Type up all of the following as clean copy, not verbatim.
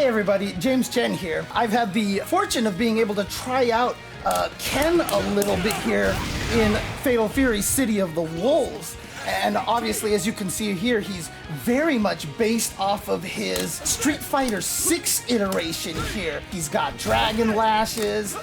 everybody, James Chen here. I've had the fortune of being able to try out Chen a little bit here in Fatal Fury City of the Wolves. And obviously, as you can see here, he's very much based off of his Street Fighter 6 iteration here. He's got dragon lashes,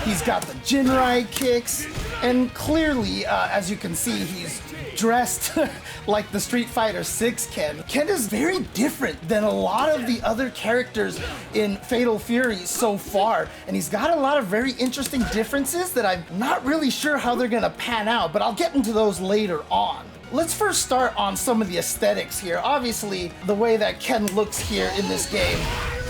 he's got the Jinrai kicks, and clearly, as you can see, he's dressed like the Street Fighter 6 Ken. Ken is very different than a lot of the other characters in Fatal Fury so far, and he's got a lot of very interesting differences that I'm not really sure how they're gonna pan out, but I'll get into those later on. Let's first start on some of the aesthetics here. Obviously, the way that Ken looks here in this game,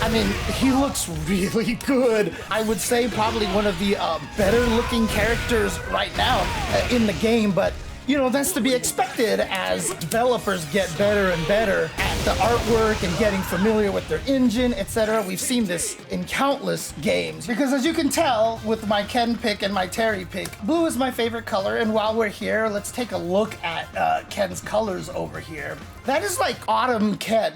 I mean, he looks really good. I would say probably one of the better looking characters right now in the game, but you know, that's to be expected as developers get better and better at the artwork and getting familiar with their engine, etc. We've seen this in countless games. Because as you can tell with my Ken pick and my Terry pick, blue is my favorite color. And while we're here, let's take a look at Ken's colors over here. That is like autumn Ken.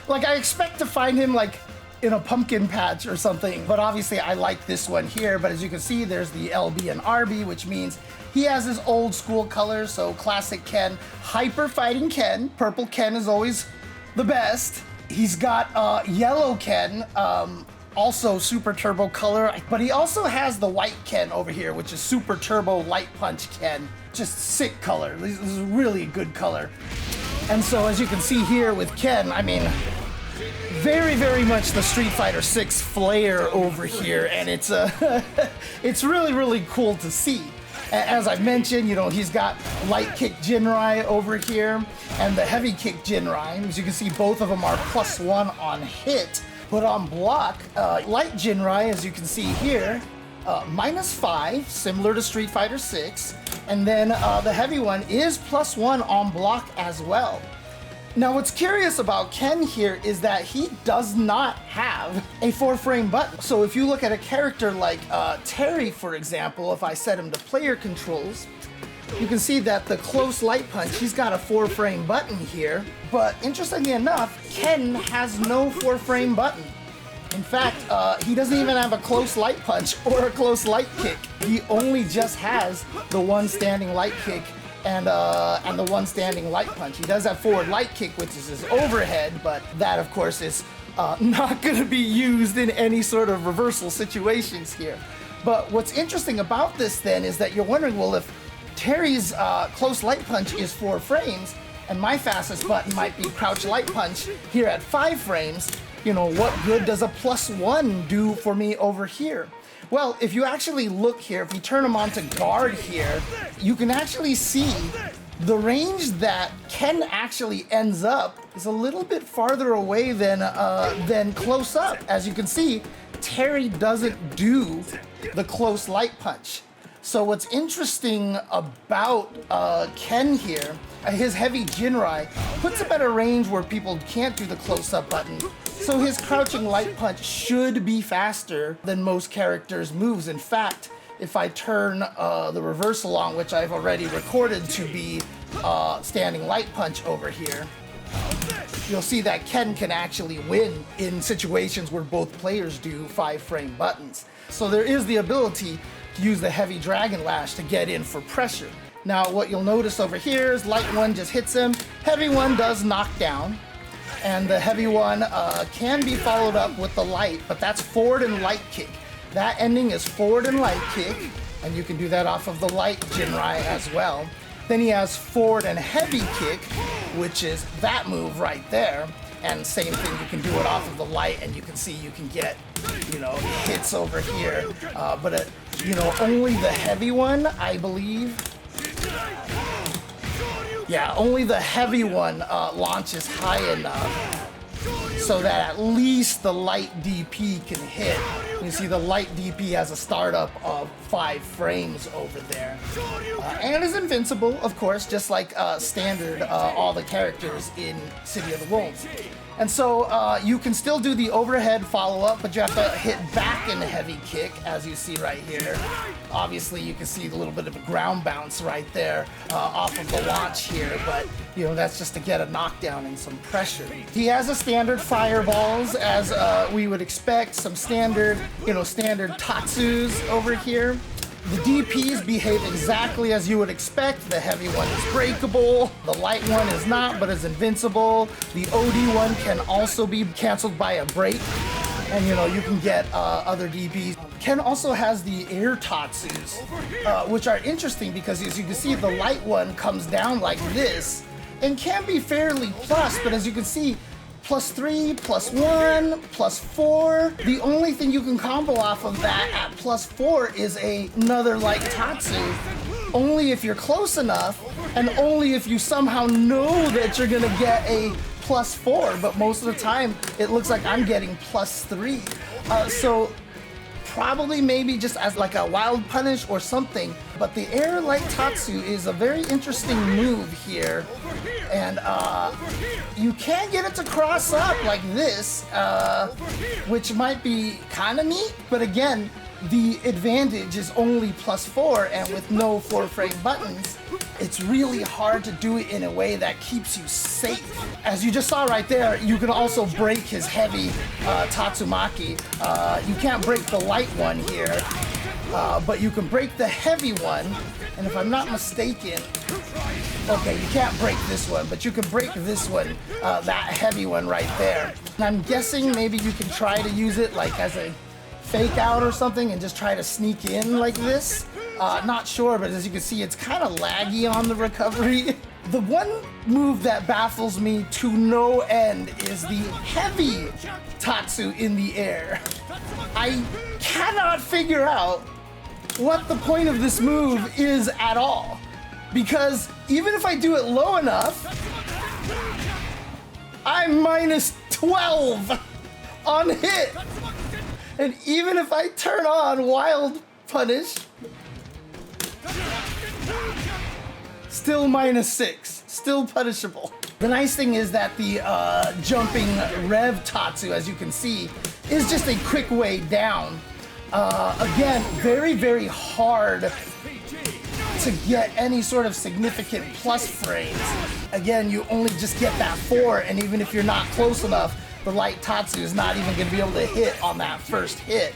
Like I expect to find him like in a pumpkin patch or something, but obviously I like this one here. But as you can see, there's the LB and RB, which means he has his old school colors, so classic Ken, hyper fighting Ken. Purple Ken is always the best. He's got yellow Ken, also super turbo color, but he also has the white Ken over here, which is super turbo light punch Ken. Just sick color. This is really good color. And so as you can see here with Ken, I mean, very, very much the Street Fighter 6 flair over here, and it's it's really, really cool to see. As I mentioned, you know, he's got light kick Jinrai over here and the heavy kick Jinrai. As you can see, both of them are +1 on hit, but on block, light Jinrai, as you can see here, -5, similar to Street Fighter 6, and then the heavy one is +1 on block as well. Now, what's curious about Ken here is that he does not have a 4-frame button. So if you look at a character like Terry, for example, if I set him to player controls, you can see that the close light punch, he's got a 4-frame button here. But interestingly enough, Ken has no 4-frame button. In fact, he doesn't even have a close light punch or a close light kick. He only just has the one standing light kick and the one standing light punch. He does have forward light kick, which is his overhead, but that, of course, is not going to be used in any sort of reversal situations here. But what's interesting about this, then, is that you're wondering, well, if Terry's close light punch is 4 frames, and my fastest button might be crouch light punch here at 5 frames, you know, what good does a +1 do for me over here? Well, if you actually look here, if you turn them on to guard here, you can actually see the range that Ken actually ends up is a little bit farther away than close up. As you can see, Terry doesn't do the close light punch. So what's interesting about Ken here, his heavy Jinrai puts him at a range where people can't do the close-up button. So his crouching light punch should be faster than most characters' moves. In fact, if I turn the reversal on, which I've already recorded to be standing light punch over here, you'll see that Ken can actually win in situations where both players do 5-frame buttons. So there is the ability to use the heavy dragon lash to get in for pressure. Now what you'll notice over here is light one just hits him, heavy one does knock down, and the heavy one can be followed up with the light, but that's forward and light kick. That ending is forward and light kick, and you can do that off of the light Jinrai as well. Then he has forward and heavy kick, which is that move right there. And same thing, you can do it off of the light, and you can see you can get, you know, hits over here. But you know, only the heavy one, I believe. Yeah, only the heavy one launches high enough so that at least the light DP can hit. You see the light DP has a startup of 5 frames over there. And is invincible, of course, just like standard all the characters in City of the Wolves. And so you can still do the overhead follow-up, but you have to hit back in the heavy kick, as you see right here. Obviously, you can see a little bit of a ground bounce right there off of the launch here, but you know, that's just to get a knockdown and some pressure. He has a standard fireballs, as we would expect, some standard, you know, standard Tatsus over here. The DPs behave exactly as you would expect. The heavy one is breakable, the light one is not, but is invincible. The OD one can also be canceled by a break, and you know, you can get other DPs. Ken also has the air Tatsus, which are interesting because as you can see, the light one comes down like this and can be fairly plus, but as you can see, +3, +1, +4. The only thing you can combo off of that at +4 is another like Tatsu. Only if you're close enough, and only if you somehow know that you're gonna get a +4, but most of the time, it looks like I'm getting +3. So probably maybe just as like a wild punish or something, but the air light Tatsu is a very interesting move here. And you can get it to cross up like this, which might be kind of neat, but again, the advantage is only +4, and with no 4-frame buttons, it's really hard to do it in a way that keeps you safe. As you just saw right there, you can also break his heavy Tatsumaki. You can't break the light one here, but you can break the heavy one, and if I'm not mistaken, okay, you can't break this one, but you can break this one, that heavy one right there. And I'm guessing maybe you can try to use it like as a fake out or something and just try to sneak in like this. Not sure, but as you can see, it's kind of laggy on the recovery. The one move that baffles me to no end is the heavy Tatsu in the air. I cannot figure out what the point of this move is at all. Because even if I do it low enough, I'm -12 on hit. And even if I turn on wild punish, still -6, still punishable. The nice thing is that the jumping Rev Tatsu, as you can see, is just a quick way down. Again, very, very hard to get any sort of significant plus frames. Again, you only just get that 4, and even if you're not close enough, the light Tatsu is not even going to be able to hit on that first hit.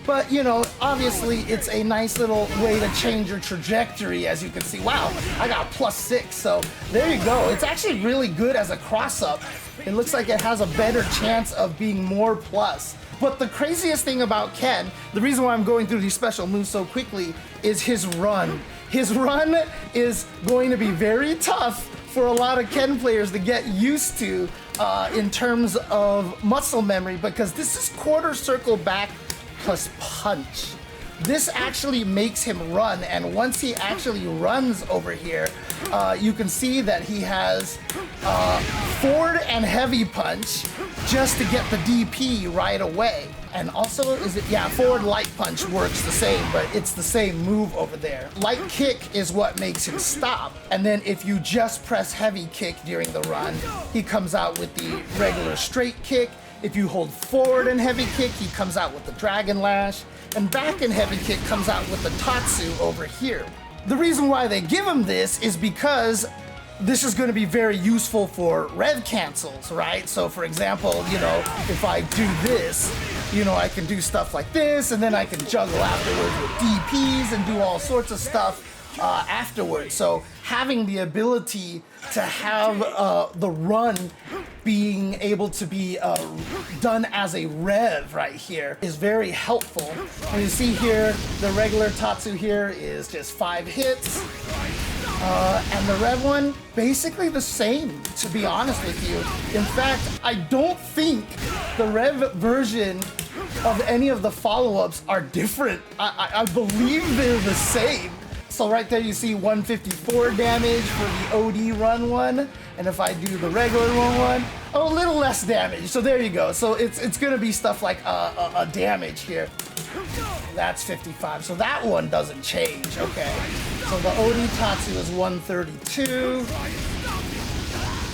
But, you know, obviously it's a nice little way to change your trajectory, as you can see. Wow, I got +6, so there you go. It's actually really good as a cross-up. It looks like it has a better chance of being more plus. But the craziest thing about Ken, the reason why I'm going through these special moves so quickly, is his run. His run is going to be very tough for a lot of Ken players to get used to in terms of muscle memory, because this is quarter circle back plus punch. This actually makes him run, and once he actually runs over here, you can see that he has forward and heavy punch just to get the DP right away. And also, forward light punch works the same, but it's the same move over there. Light kick is what makes him stop. And then if you just press heavy kick during the run, he comes out with the regular straight kick. If you hold forward and heavy kick, he comes out with the dragon lash. And back and heavy kick comes out with the Tatsu over here. The reason why they give him this is because this is going to be very useful for rev cancels, right? So for example, you know, if I do this, you know, I can do stuff like this, and then I can juggle afterwards with DPs and do all sorts of stuff afterwards. So having the ability to have the run being able to be done as a rev right here is very helpful. And you see here, the regular Tatsu here is just 5 hits. And the Rev one, basically the same, to be honest with you. In fact, I don't think the Rev version of any of the follow-ups are different. I believe they're the same. So right there you see 154 damage for the OD run one, and if I do the regular run one, a little less damage. So there you go. So it's gonna be stuff like a damage here. That's 55, so that one doesn't change, okay. So the OD Tatsu is 132.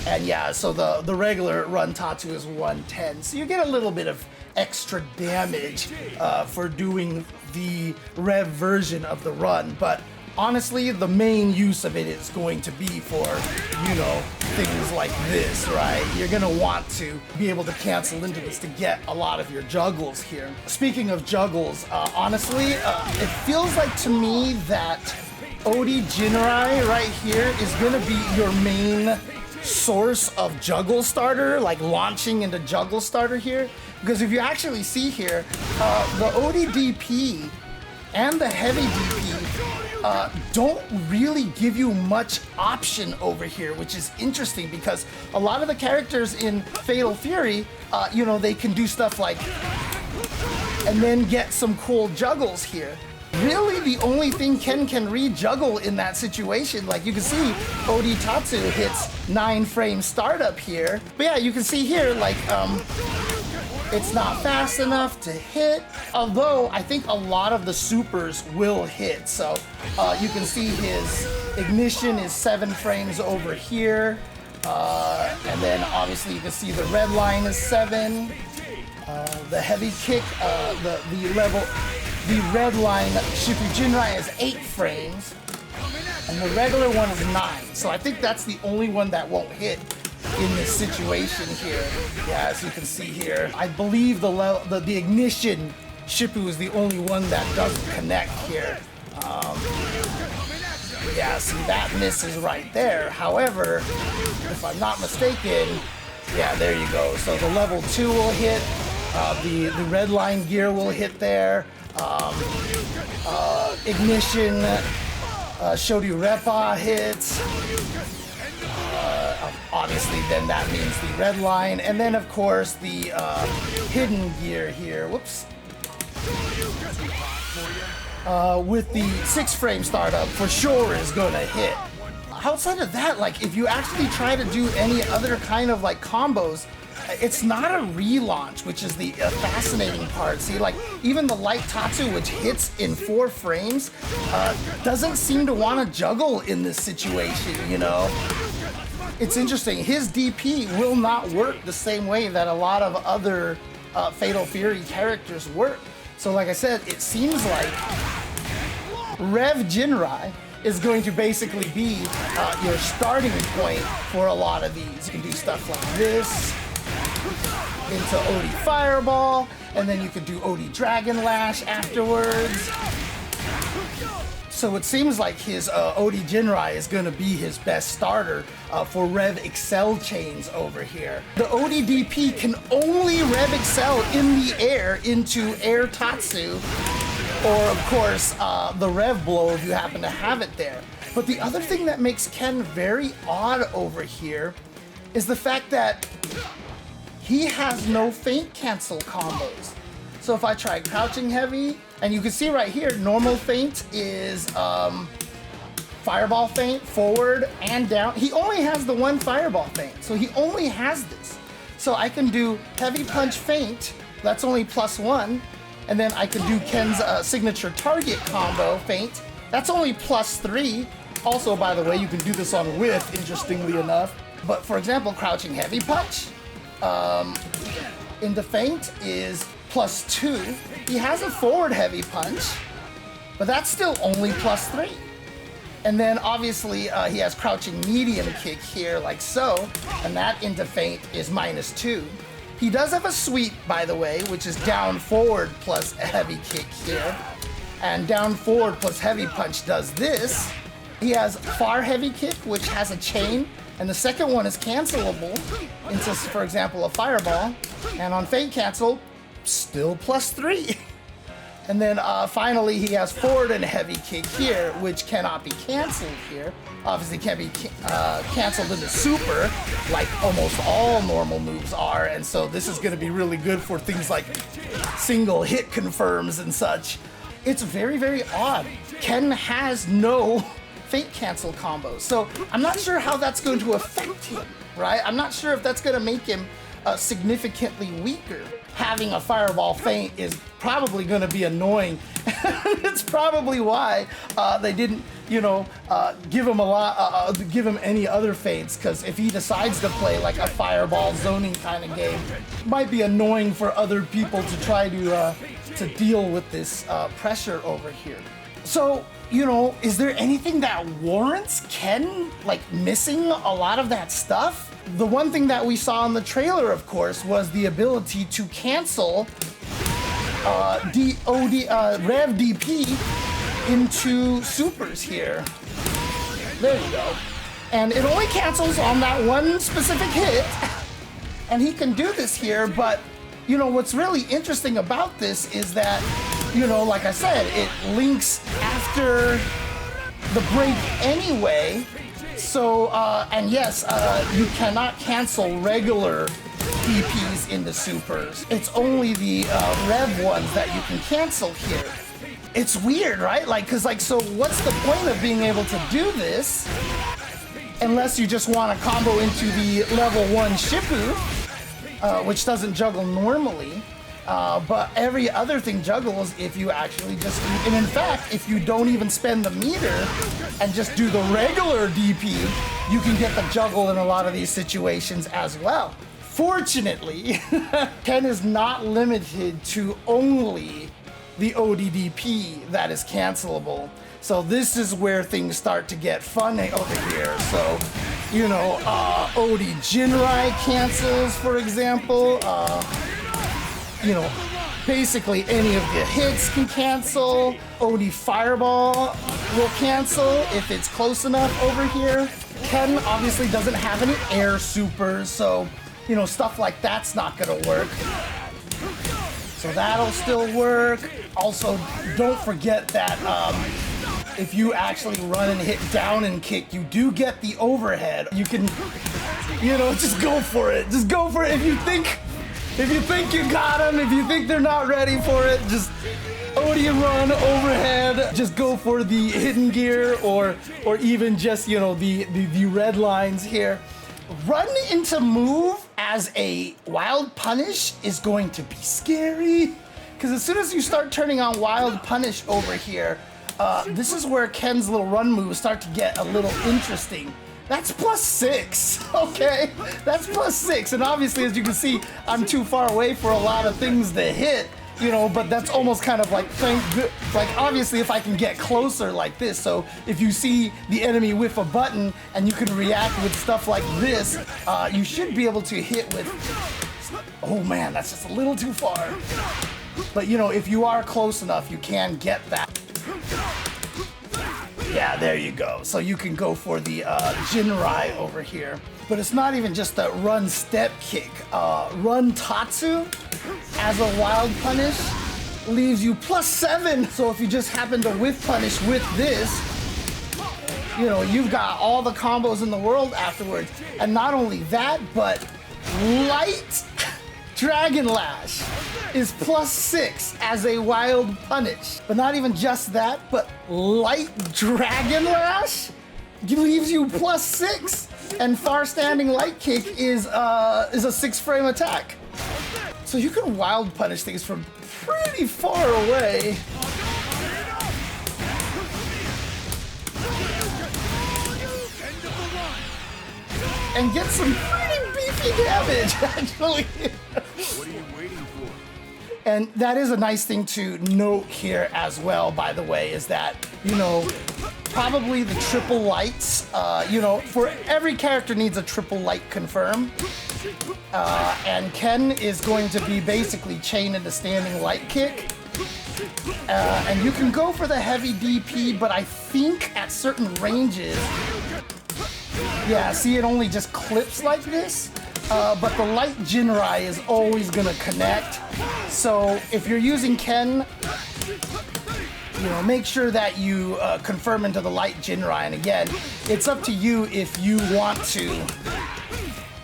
And yeah, so the regular run Tatsu is 110. So you get a little bit of extra damage for doing the Rev version of the run. But honestly, the main use of it is going to be for, you know, things like this, right? You're gonna want to be able to cancel into this to get a lot of your juggles here. Speaking of juggles, honestly, it feels like to me that OD Jinrai right here is gonna be your main source of juggle starter, like launching into juggle starter here. Because if you actually see here, the OD DP and the heavy DP don't really give you much option over here, which is interesting because a lot of the characters in Fatal Fury, you know, they can do stuff like, and then get some cool juggles here. Really, the only thing Ken can re-juggle in that situation, like you can see, OD Tatsu hits 9-frame startup here. But yeah, you can see here, like, it's not fast enough to hit, although I think a lot of the supers will hit. So you can see his ignition is 7 frames over here. And then obviously you can see the red line is 7. The heavy kick, the red line Shifu Jinrai is 8 frames. And the regular one is 9. So I think that's the only one that won't hit in this situation here. Yeah, as you can see here, I believe the ignition Shifu is the only one that doesn't connect here. Yeah, see, that misses right there. However, if I'm not mistaken, yeah, there you go. So the level 2 will hit, the red line gear will hit there, ignition, Shoryu Repa hits. Obviously, then that means the red line, and then of course the hidden gear here. Whoops. With the 6-frame startup, for sure is gonna hit. Outside of that, like if you actually try to do any other kind of like combos, it's not a relaunch, which is the fascinating part. See, like even the light Tatsu, which hits in 4 frames, doesn't seem to want to juggle in this situation, you know? It's interesting, his DP will not work the same way that a lot of other Fatal Fury characters work. So like I said, it seems like Rev Jinrai is going to basically be your starting point for a lot of these. You can do stuff like this, into OD Fireball, and then you could do OD Dragon Lash afterwards. So it seems like his OD Jinrai is going to be his best starter for Rev Excel chains over here. The OD DP can only Rev Excel in the air into Air Tatsu, or of course the Rev Blow if you happen to have it there. But the other thing that makes Ken very odd over here is the fact that he has no feint cancel combos. So if I try crouching heavy, and you can see right here, normal feint is fireball feint, forward and down. He only has the one fireball feint, so he only has this. So I can do heavy punch feint, that's only +1, and then I can do Ken's signature target combo feint, that's only +3. Also, by the way, you can do this on whiff, interestingly enough. But for example, crouching heavy punch into feint is +2. He has a forward heavy punch, but that's still only +3. And then obviously he has crouching medium kick here like so, and that into feint is -2. He does have a sweep, by the way, which is down forward plus a heavy kick here. And down forward plus heavy punch does this. He has far heavy kick, which has a chain, and the second one is cancelable into, for example, a fireball. And on feint cancel, still +3. And then finally he has forward and heavy kick here, which cannot be canceled here. Obviously can't be canceled into super, like almost all normal moves are. And so this is gonna be really good for things like single hit confirms and such. It's very, very odd. Ken has no feint cancel combos. So I'm not sure how that's going to affect him, right? I'm not sure if that's gonna make him significantly weaker. Having a fireball feint is probably going to be annoying. It's probably why they didn't, give him any other feints, because if he decides to play like a fireball zoning kind of game, it might be annoying for other people to try to deal with this pressure over here. So, is there anything that warrants Ken missing a lot of that stuff? The one thing that we saw in the trailer, of course, was the ability to cancel Rev DP into supers here. There you go. And it only cancels on that one specific hit. And he can do this here, but what's really interesting about this is that, like I said, it links after the break anyway. So, and yes, you cannot cancel regular DPs into supers. It's only the Rev ones that you can cancel here. It's weird, right? So what's the point of being able to do this unless you just want to combo into the level 1 Shippu, which doesn't juggle normally. But every other thing juggles if you actually just, and in fact, if you don't even spend the meter and just do the regular DP, you can get the juggle in a lot of these situations as well. Fortunately, Ken is not limited to only the ODDP that is cancelable. So this is where things start to get fun over here. So, OD Jinrai cancels, for example. Basically any of the hits can cancel. OD Fireball will cancel if it's close enough over here. Ken obviously doesn't have any air supers, so, stuff like that's not gonna work. So that'll still work. Also, don't forget that if you actually run and hit down and kick, you do get the overhead. You can, just go for it. Just go for it. If you think you got them, if you think they're not ready for it, just OD and run overhead. Just go for the hidden gear or even just, the red lines here. Run into move as a wild punish is going to be scary, because as soon as you start turning on wild punish over here, this is where Ken's little run moves start to get a little interesting. That's +6, okay? That's +6, and obviously, as you can see, I'm too far away for a lot of things to hit, but that's almost kind of obviously if I can get closer like this, so if you see the enemy whiff a button and you can react with stuff like this, you should be able to hit with, oh man, that's just a little too far. But if you are close enough, you can get that. Yeah, there you go. So you can go for the Jinrai over here. But it's not even just a run step kick. Run Tatsu as a wild punish leaves you +7. So if you just happen to whiff punish with this, you've got all the combos in the world afterwards. And not only that, but light Dragon Lash is +6 as a wild punish. But not even just that, but light Dragon Lash leaves you +6. And far standing light kick is a 6-frame attack. So you can wild punish things from pretty far away. And get some pretty beefy damage, actually. What are you waiting for? And that is a nice thing to note here as well, by the way, is that, probably the triple lights, for every character needs a triple light confirm. And Ken is going to be basically chained into standing light kick. And you can go for the heavy DP, but I think at certain ranges, yeah, see, it only just clips like this. But the light Jinrai is always gonna connect. So if you're using Ken, make sure that you confirm into the light Jinrai. And again, it's up to you if you want to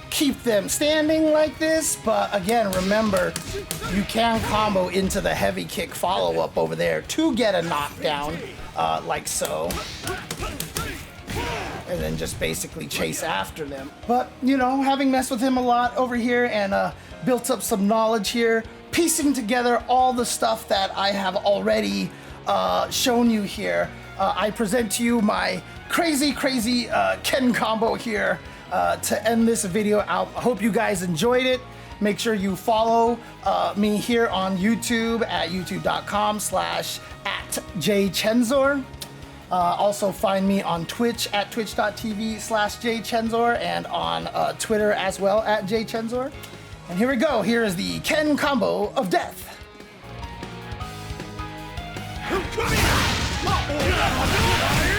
keep them standing like this. But again, remember, you can combo into the heavy kick follow-up over there to get a knockdown, like so. and then just basically chase after them. But, you know, having messed with him a lot over here and built up some knowledge here, piecing together all the stuff that I have already shown you here, I present to you my crazy Ken combo here to end this video out. I hope you guys enjoyed it. Make sure you follow me here on YouTube at youtube.com/@jchenzor. Also find me on Twitch at twitch.tv/jchenzor and on Twitter as well at jchenzor. And here we go. Here is the Ken combo of death. Come here!